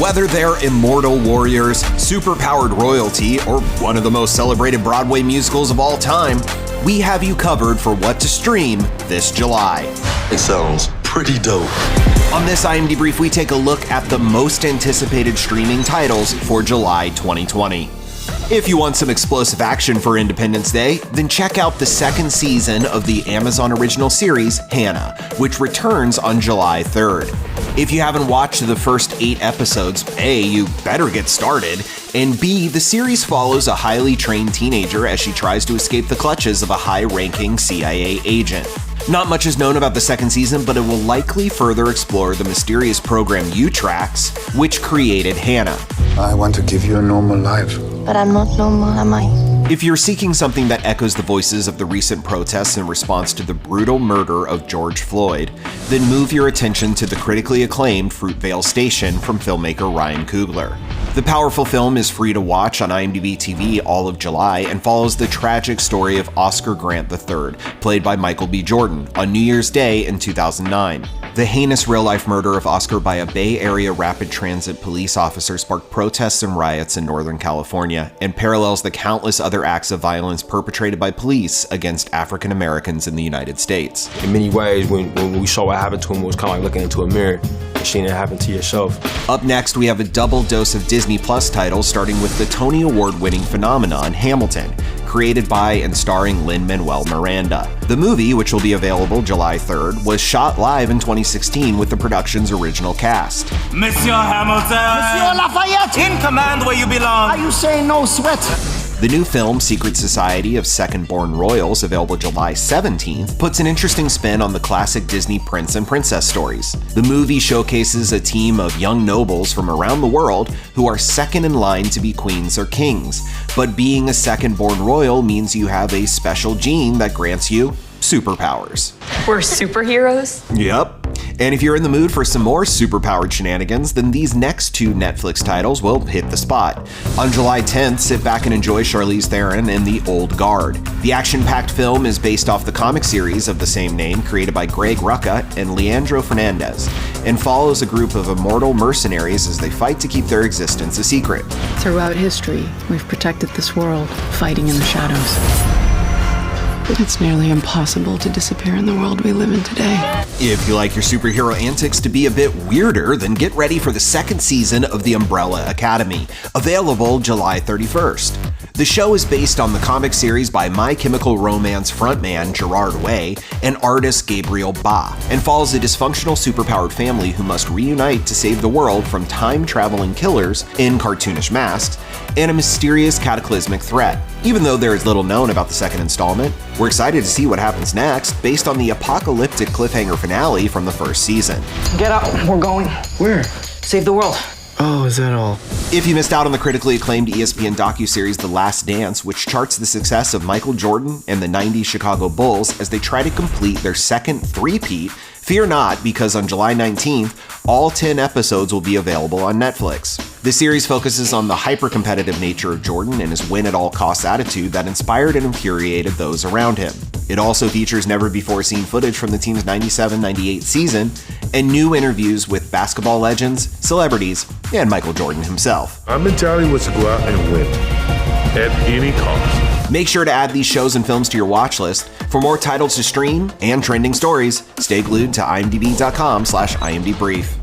Whether they're immortal warriors, superpowered royalty, or one of the most celebrated Broadway musicals of all time, we have you covered for what to stream this July. It sounds pretty dope. On this IMD Brief, we take a look at the most anticipated streaming titles for July 2020. If you want some explosive action for Independence Day, then check out the second season of the Amazon original series, Hannah, which returns on July 3rd. If you haven't watched the first 8 episodes, A, you better get started, and B, the series follows a highly trained teenager as she tries to escape the clutches of a high-ranking CIA agent. Not much is known about the second season, but it will likely further explore the mysterious program U-Trax, which created Hannah. I want to give you a normal life. But I'm not normal, am I? If you're seeking something that echoes the voices of the recent protests in response to the brutal murder of George Floyd, then move your attention to the critically acclaimed Fruitvale Station from filmmaker Ryan Coogler. The powerful film is free to watch on IMDb TV all of July and follows the tragic story of Oscar Grant III, played by Michael B. Jordan, on New Year's Day in 2009. The heinous real-life murder of Oscar by a Bay Area rapid transit police officer sparked protests and riots in Northern California and parallels the countless other acts of violence perpetrated by police against African Americans in the United States. In many ways, when we saw what happened to him, it was kind of like looking into a mirror and seeing it happen to yourself. Up next, we have a double dose of Disney Plus titles, starting with the Tony Award-winning phenomenon Hamilton, created by and starring Lin-Manuel Miranda. The movie, which will be available July 3rd, was shot live in 2016 with the production's original cast. Monsieur Hamilton! Monsieur Lafayette! In command where you belong! Are you saying no sweat? The new film, Secret Society of Second-Born Royals, available July 17th, puts an interesting spin on the classic Disney prince and princess stories. The movie showcases a team of young nobles from around the world who are second in line to be queens or kings, but being a second-born royal means you have a special gene that grants you superpowers. We're superheroes? Yep. And if you're in the mood for some more superpowered shenanigans, then these next 2 Netflix titles will hit the spot. On July 10th, sit back and enjoy Charlize Theron in The Old Guard. The action-packed film is based off the comic series of the same name created by Greg Rucka and Leandro Fernandez, and follows a group of immortal mercenaries as they fight to keep their existence a secret. Throughout history, we've protected this world, fighting in the shadows. But it's nearly impossible to disappear in the world we live in today. If you like your superhero antics to be a bit weirder, then get ready for the second season of The Umbrella Academy, available July 31st. The show is based on the comic series by My Chemical Romance frontman Gerard Way and artist Gabriel Ba, and follows a dysfunctional superpowered family who must reunite to save the world from time-traveling killers in cartoonish masks and a mysterious cataclysmic threat. Even though there is little known about the second installment, we're excited to see what happens next based on the apocalyptic cliffhanger finale from the first season. Get up, we're going. Where? Save the world. Oh, is that all? If you missed out on the critically acclaimed ESPN docuseries The Last Dance, which charts the success of Michael Jordan and the 90s Chicago Bulls as they try to complete their second three-peat, fear not, because on July 19th, all 10 episodes will be available on Netflix. The series focuses on the hyper-competitive nature of Jordan and his win-at-all-costs attitude that inspired and infuriated those around him. It also features never-before-seen footage from the team's 97-98 season and new interviews with basketball legends, celebrities, and Michael Jordan himself. Our mentality was to go out and win at any cost. Make sure to add these shows and films to your watch list. For more titles to stream and trending stories, stay glued to imdb.com/imdbrief.